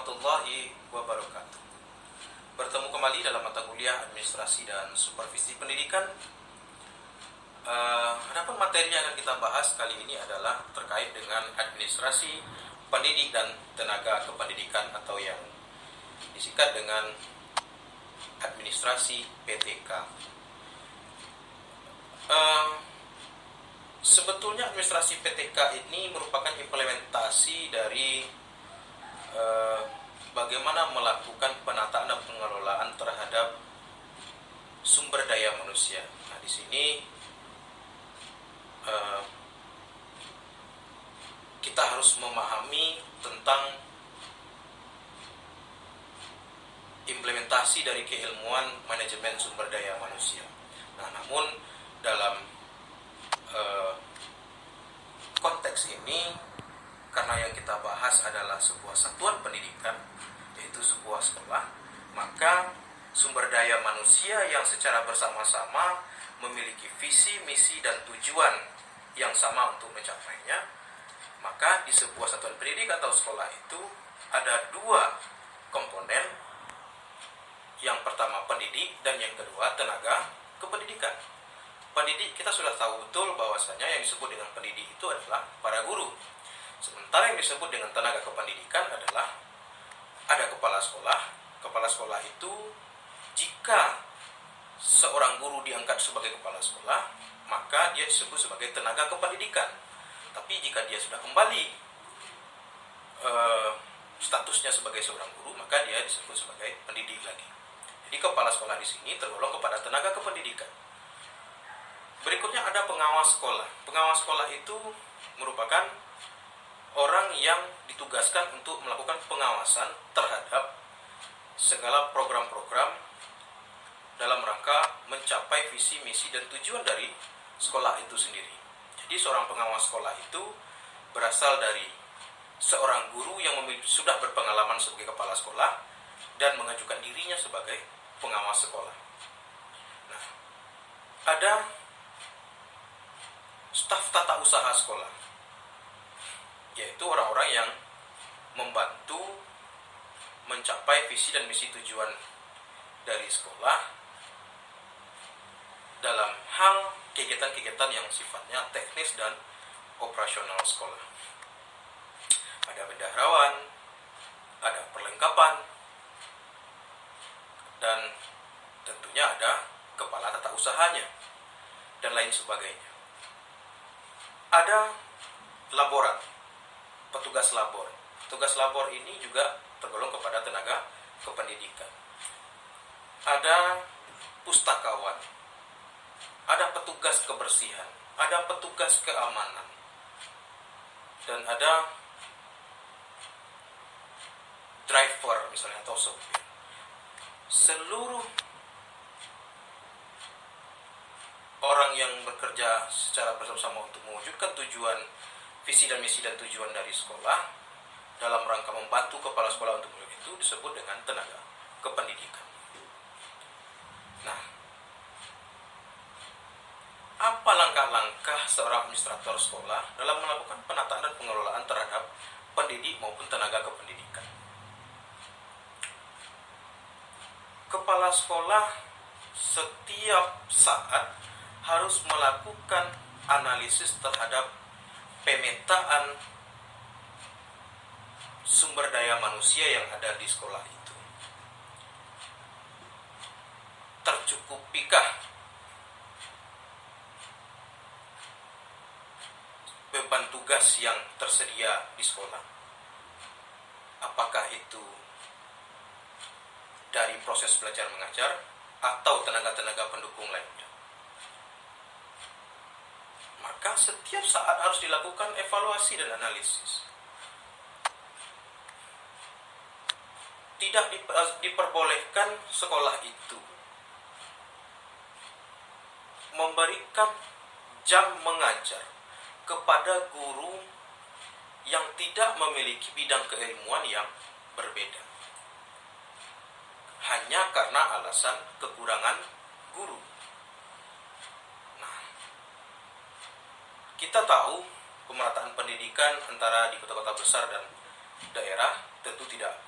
warahmatullahi wabarakatuh. Bertemu kembali dalam mata kuliah Administrasi dan Supervisi Pendidikan. Adapun materi yang akan kita bahas kali ini adalah terkait dengan administrasi pendidik dan tenaga kependidikan atau yang disingkat dengan administrasi PTK. Sebetulnya administrasi PTK ini merupakan implementasi dari bagaimana melakukan penataan dan pengelolaan terhadap sumber daya manusia. Nah, di sini kita harus memahami tentang implementasi dari keilmuan manajemen sumber daya manusia. Nah, namun dalam konteks ini, karena yang kita bahas adalah sebuah satuan pendidikan, yaitu sebuah sekolah, maka sumber daya manusia yang secara bersama-sama memiliki visi, misi, dan tujuan yang sama untuk mencapainya, maka di sebuah satuan pendidikan atau sekolah itu ada dua komponen. Yang pertama pendidik dan yang kedua tenaga kependidikan. Pendidik, kita sudah tahu betul bahwasanya yang disebut dengan pendidik itu adalah para guru. Sementara yang disebut dengan tenaga kependidikan adalah ada kepala sekolah. Kepala sekolah itu jika seorang guru diangkat sebagai kepala sekolah, maka dia disebut sebagai tenaga kependidikan. Tapi jika dia sudah kembali statusnya sebagai seorang guru, maka dia disebut sebagai pendidik lagi. Jadi kepala sekolah di sini tergolong kepada tenaga kependidikan. Berikutnya ada pengawas sekolah. Pengawas sekolah itu merupakan orang yang ditugaskan untuk melakukan pengawasan terhadap segala program-program dalam rangka mencapai visi, misi, dan tujuan dari sekolah itu sendiri. Jadi seorang pengawas sekolah itu berasal dari seorang guru yang sudah berpengalaman sebagai kepala sekolah dan mengajukan dirinya sebagai pengawas sekolah. Nah, ada staf tata usaha sekolah, yaitu orang-orang yang membantu mencapai visi dan misi tujuan dari sekolah dalam hal kegiatan-kegiatan yang sifatnya teknis dan operasional sekolah. Ada bendaharawan, ada perlengkapan, dan tentunya ada kepala tata usahanya, dan lain sebagainya. Ada laboran, petugas labor. Petugas labor ini juga tergolong kepada tenaga kependidikan. Ada pustakawan, ada petugas kebersihan, ada petugas keamanan, dan ada driver misalnya atau sopir. Seluruh orang yang bekerja secara bersama-sama untuk mewujudkan tujuan, visi dan misi dan tujuan dari sekolah dalam rangka membantu kepala sekolah untuk itu disebut dengan tenaga kependidikan. Nah, apa langkah-langkah seorang administrator sekolah dalam melakukan penataan dan pengelolaan terhadap pendidik maupun tenaga kependidikan? Kepala sekolah setiap saat harus melakukan analisis terhadap pemetaan sumber daya manusia yang ada di sekolah itu. Tercukupikah beban tugas yang tersedia di sekolah? Apakah itu dari proses belajar mengajar atau tenaga-tenaga pendukung lainnya? Maka setiap saat harus dilakukan evaluasi dan analisis. Tidak diperbolehkan sekolah itu memberikan jam mengajar kepada guru yang tidak memiliki bidang keilmuan yang berbeda, hanya karena alasan kekurangan guru. Nah, kita tahu pemerataan pendidikan antara di kota-kota besar dan daerah tentu tidak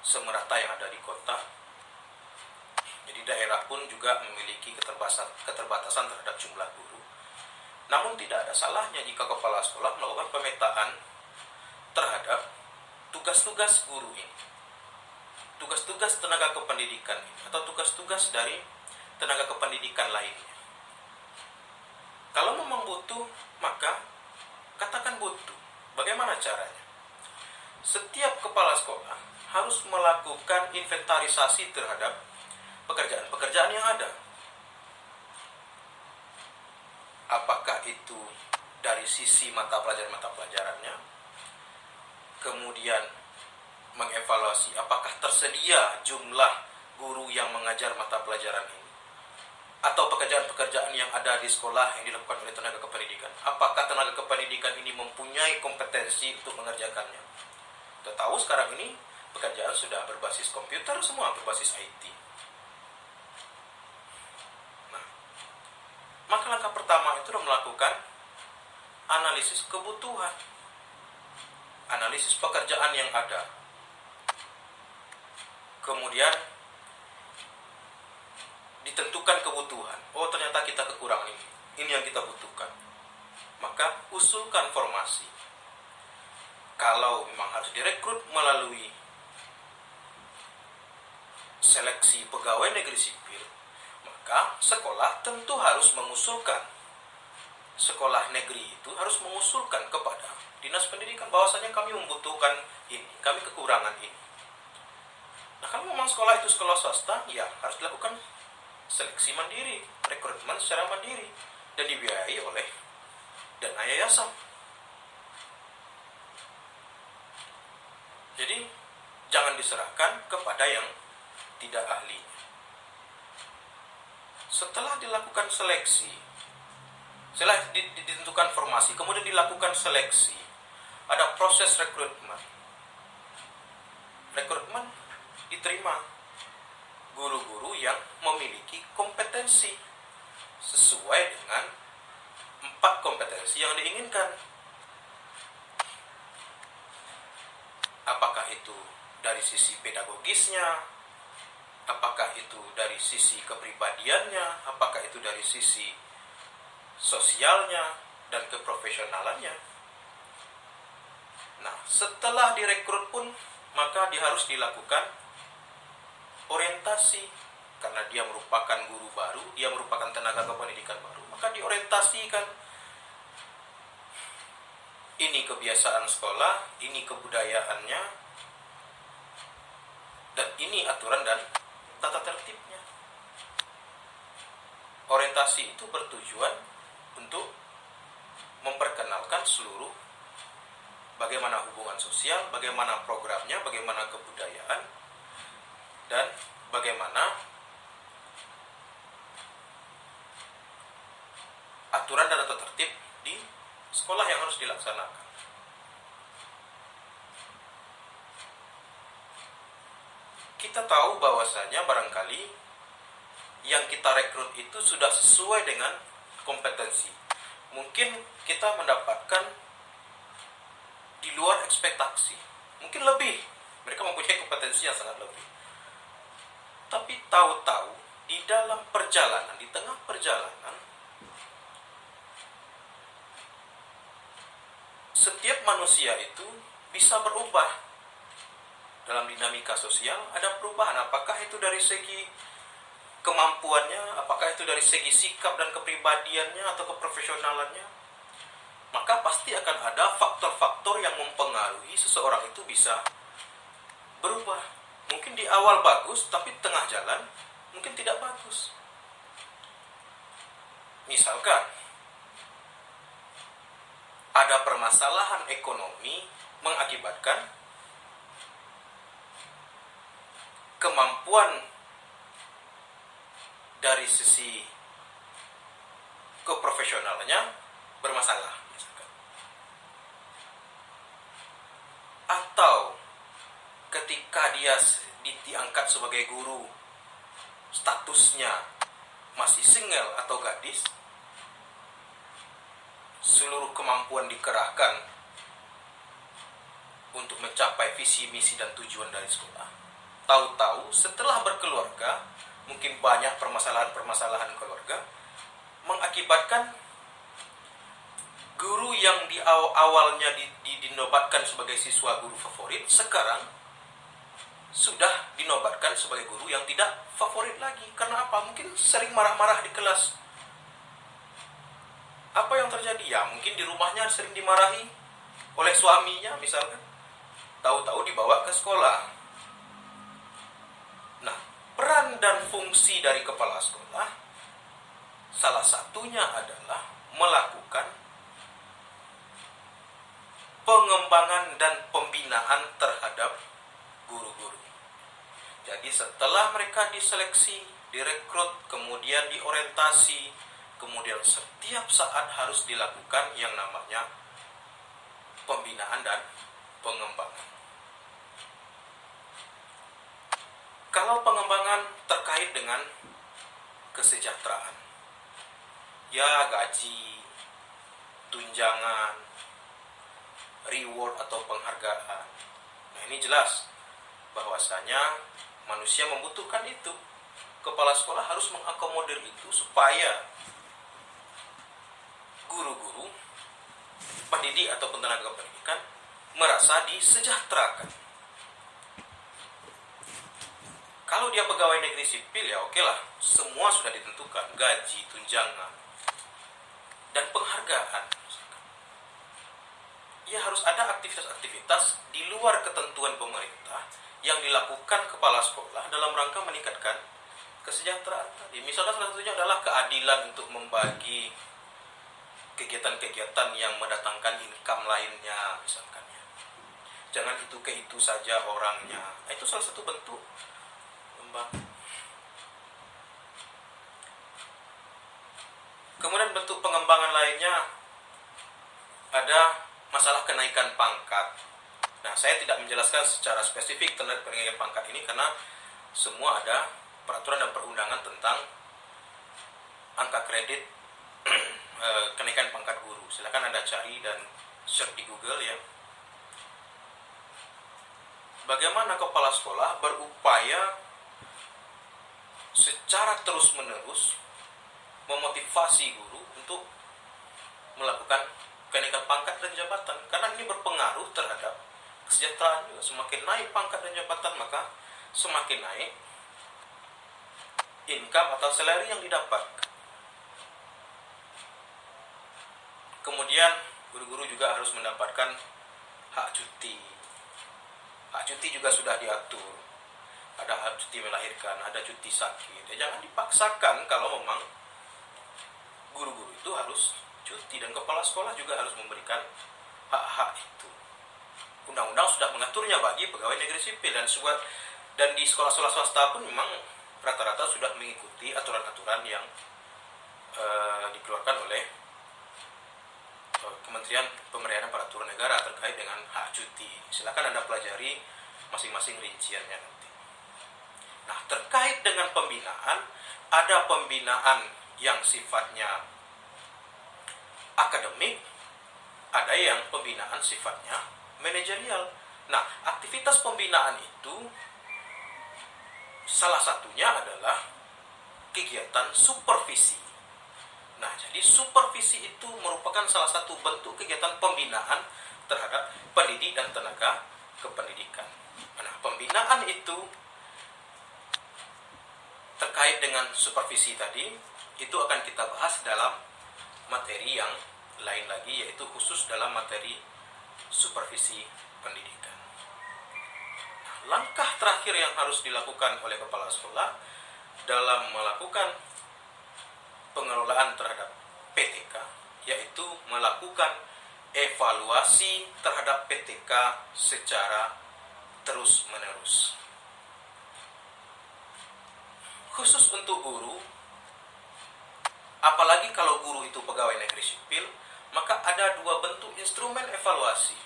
semerata yang ada di kota. Jadi daerah pun juga memiliki keterbatasan terhadap jumlah guru. Namun tidak ada salahnya jika kepala sekolah melakukan pemetaan terhadap tugas-tugas guru ini, tugas-tugas tenaga kependidikan ini, atau tugas-tugas dari tenaga kependidikan lainnya. Kalau memang butuh, maka katakan butuh. Bagaimana caranya? Setiap kepala sekolah harus melakukan inventarisasi terhadap pekerjaan-pekerjaan yang ada. Apakah itu dari sisi mata pelajarannya, kemudian mengevaluasi apakah tersedia jumlah guru yang mengajar mata pelajaran ini, atau pekerjaan-pekerjaan yang ada di sekolah yang dilakukan oleh tenaga kependidikan, apakah tenaga kependidikan ini mempunyai kompetensi untuk mengerjakannya. Kita tahu sekarang ini pekerjaan sudah berbasis komputer, semua berbasis IT. Maka langkah pertama itu adalah melakukan analisis kebutuhan, analisis pekerjaan yang ada. Kemudian ditentukan kebutuhan. Oh, ternyata kita kekurangan ini yang kita butuhkan. Maka usulkan formasi. Kalau memang harus direkrut melalui seleksi pegawai negeri sipil, maka sekolah tentu harus mengusulkan, sekolah negeri itu harus mengusulkan kepada dinas pendidikan bahwasanya kami membutuhkan ini, kami kekurangan ini. Nah, kalau memang sekolah itu sekolah swasta, ya harus dilakukan seleksi mandiri, rekrutmen secara mandiri, dan dibiayai oleh dana yayasan. Jadi jangan diserahkan kepada yang tidak ahli. Setelah dilakukan seleksi, setelah ditentukan formasi, kemudian dilakukan seleksi, ada proses rekrutmen. Rekrutmen diterima guru-guru yang memiliki kompetensi sesuai dengan 4 kompetensi yang diinginkan. Apakah itu dari sisi pedagogisnya, apakah itu dari sisi kepribadiannya, apakah itu dari sisi sosialnya dan keprofesionalannya. Nah, setelah direkrut pun, maka dia harus dilakukan orientasi. Karena dia merupakan guru baru, dia merupakan tenaga kependidikan baru, maka diorientasikan. Ini kebiasaan sekolah, ini kebudayaannya, dan ini aturan dan tata tertibnya. Orientasi itu bertujuan untuk memperkenalkan seluruh bagaimana hubungan sosial, bagaimana programnya, bagaimana kebudayaan, dan bagaimana aturan dan tata tertib di sekolah yang harus dilaksanakan. Kita tahu bahwasanya barangkali yang kita rekrut itu sudah sesuai dengan kompetensi. Mungkin kita mendapatkan di luar ekspektasi, mungkin lebih. Mereka mempunyai kompetensi yang sangat lebih. Tapi tahu-tahu di dalam perjalanan, di tengah perjalanan, setiap manusia itu bisa berubah. Dalam dinamika sosial ada perubahan, apakah itu dari segi kemampuannya, apakah itu dari segi sikap dan kepribadiannya atau keprofesionalannya. Maka pasti akan ada faktor-faktor yang mempengaruhi seseorang itu bisa berubah. Mungkin di awal bagus, tapi tengah jalan mungkin tidak bagus. Misalkan ada permasalahan ekonomi mengakibatkan kemampuan dari sisi keprofesionalnya bermasalah, misalkan. Atau ketika dia diangkat sebagai guru, statusnya masih single atau gadis, seluruh kemampuan dikerahkan untuk mencapai visi, misi, dan tujuan dari sekolah. tahu-tahu setelah berkeluarga, mungkin banyak permasalahan-permasalahan keluarga, mengakibatkan guru yang di awalnya dinobatkan sebagai siswa guru favorit, sekarang sudah dinobatkan sebagai guru yang tidak favorit lagi. Karena apa? Mungkin sering marah-marah di kelas. Apa yang terjadi? Ya mungkin di rumahnya sering dimarahi oleh suaminya misalkan. Tahu-tahu dibawa ke sekolah. Nah, peran dan fungsi dari kepala sekolah salah satunya adalah melakukan pengembangan dan pembinaan terhadap guru-guru. Jadi setelah mereka diseleksi, direkrut, kemudian diorientasi, kemudian setiap saat harus dilakukan yang namanya pembinaan dan pengembangan. Kalau pengembangan terkait dengan kesejahteraan, ya gaji, tunjangan, reward atau penghargaan. Nah ini jelas bahwasanya manusia membutuhkan itu. Kepala sekolah harus mengakomodir itu supaya guru-guru, pendidik atau tenaga pendidikan merasa disejahterakan. Kalau dia pegawai negeri sipil ya oke lah, semua sudah ditentukan, gaji, tunjangan, dan penghargaan. Ya harus ada aktivitas-aktivitas di luar ketentuan pemerintah yang dilakukan kepala sekolah dalam rangka meningkatkan kesejahteraan tadi. Misalnya salah satunya adalah keadilan untuk membagi kegiatan-kegiatan yang mendatangkan income lainnya misalkan ya. Jangan itu ke itu saja orangnya. Itu salah satu bentuk membangun. Kemudian bentuk pengembangan lainnya ada masalah kenaikan pangkat. Nah, saya tidak menjelaskan secara spesifik tentang kenaikan pangkat ini karena semua ada peraturan dan perundangan tentang angka kredit kenaikan pangkat guru. Silakan Anda cari dan search di Google ya. Bagaimana kepala sekolah berupaya secara terus-menerus memotivasi guru untuk melakukan kenaikan pangkat dan jabatan, karena ini berpengaruh terhadap kesejahteraan juga. Semakin naik pangkat dan jabatan, maka semakin naik income atau salary yang didapat. Kemudian guru-guru juga harus mendapatkan hak cuti. Hak cuti juga sudah diatur. Ada hak cuti melahirkan, ada cuti sakit. Ya, jangan dipaksakan kalau memang guru-guru itu harus cuti, dan kepala sekolah juga harus memberikan hak-hak itu. Undang-undang sudah mengaturnya bagi pegawai negeri sipil dan di sekolah-sekolah swasta pun memang rata-rata sudah mengikuti aturan-aturan yang dikeluarkan oleh Kementerian Pemberdayaan Peraturan Negara terkait dengan hak cuti. Silakan Anda pelajari masing-masing rinciannya nanti. Nah, terkait dengan pembinaan, ada pembinaan yang sifatnya akademik, ada yang pembinaan sifatnya manajerial. Nah, aktivitas pembinaan itu salah satunya adalah kegiatan supervisi. Nah, jadi supervisi itu merupakan salah satu bentuk kegiatan pembinaan terhadap pendidik dan tenaga kependidikan. Nah, pembinaan itu terkait dengan supervisi tadi, itu akan kita bahas dalam materi yang lain lagi, yaitu khusus dalam materi supervisi pendidikan. Nah, langkah terakhir yang harus dilakukan oleh kepala sekolah dalam melakukan pengelolaan terhadap PTK, yaitu melakukan evaluasi terhadap PTK secara terus-menerus. Khusus untuk guru, apalagi kalau guru itu pegawai negeri sipil, maka ada dua bentuk instrumen evaluasi.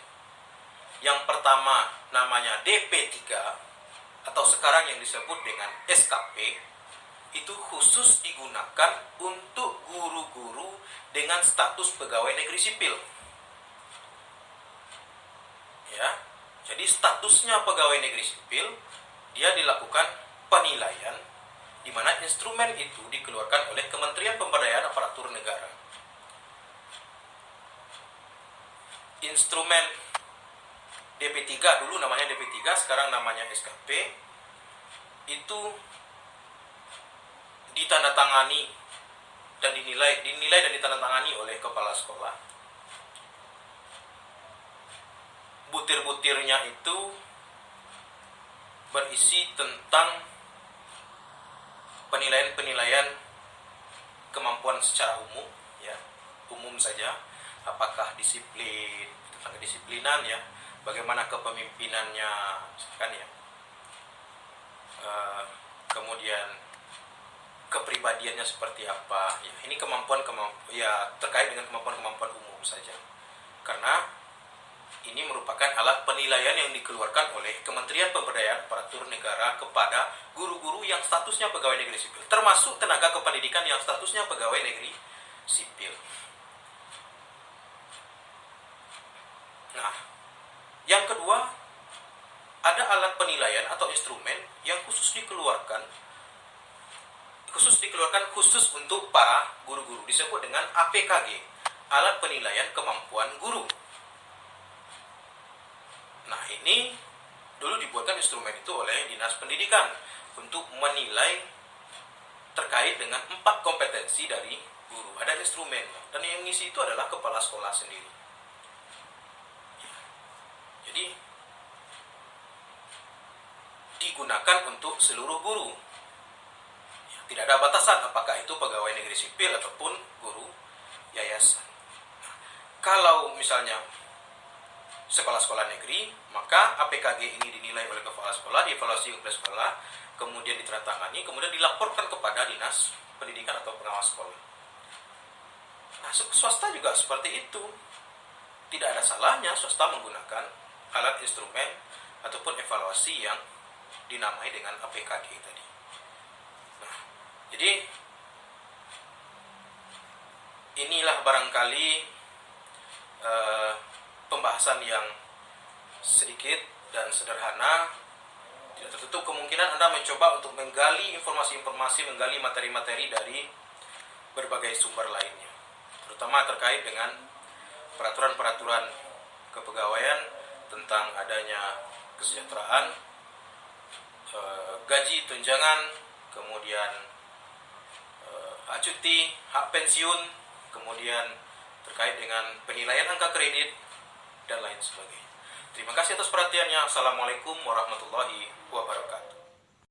Yang pertama namanya DP3 atau sekarang yang disebut dengan SKP, itu khusus digunakan untuk guru-guru dengan status pegawai negeri sipil. Ya, jadi statusnya pegawai negeri sipil dia dilakukan penilaian di mana instrumen itu dikeluarkan oleh Kementerian Pemberdayaan Aparatur Negara. Instrumen DP3, dulu namanya DP3, sekarang namanya SKP, itu ditandatangani dan dinilai dan ditandatangani oleh kepala sekolah. Butir-butirnya itu berisi tentang penilaian kemampuan secara umum, ya, umum saja, apakah disiplin, tentang kedisiplinan, ya, bagaimana kepemimpinannya, kan, ya, kemudian kepribadiannya seperti apa, ya, ini ya, terkait dengan kemampuan umum saja, karena ini merupakan alat penilaian yang dikeluarkan oleh Kementerian Pemberdayaan Aparatur Negara kepada guru-guru yang statusnya pegawai negeri sipil, termasuk tenaga kependidikan yang statusnya pegawai negeri sipil. Nah, yang kedua, ada alat penilaian atau instrumen yang khusus dikeluarkan khusus untuk para guru-guru, disebut dengan APKG, alat penilaian kemampuan guru. Nah, ini dulu dibuatkan instrumen itu oleh Dinas Pendidikan untuk menilai terkait dengan 4 kompetensi dari guru. Ada instrumen, dan yang mengisi itu adalah kepala sekolah sendiri. Jadi digunakan untuk seluruh guru. Tidak ada batasan apakah itu pegawai negeri sipil ataupun guru yayasan. Nah, kalau misalnya sekolah-sekolah negeri, maka APKG ini dinilai oleh kepala sekolah, dievaluasi oleh sekolah, kemudian ditandatangani, kemudian dilaporkan kepada Dinas Pendidikan atau pengawas sekolah. Nah, swasta juga seperti itu. Tidak ada salahnya swasta menggunakan alat instrumen ataupun evaluasi yang dinamai dengan APKG tadi. Nah, jadi inilah barangkali pembahasan yang sedikit dan sederhana. Tidak tertutup kemungkinan Anda mencoba untuk menggali informasi-informasi, menggali materi-materi dari berbagai sumber lainnya, terutama terkait dengan peraturan-peraturan kepegawaian tentang adanya kesejahteraan, gaji, tunjangan, kemudian hak cuti, hak pensiun, kemudian terkait dengan penilaian angka kredit, dan lain sebagainya. Terima kasih atas perhatiannya. Assalamualaikum warahmatullahi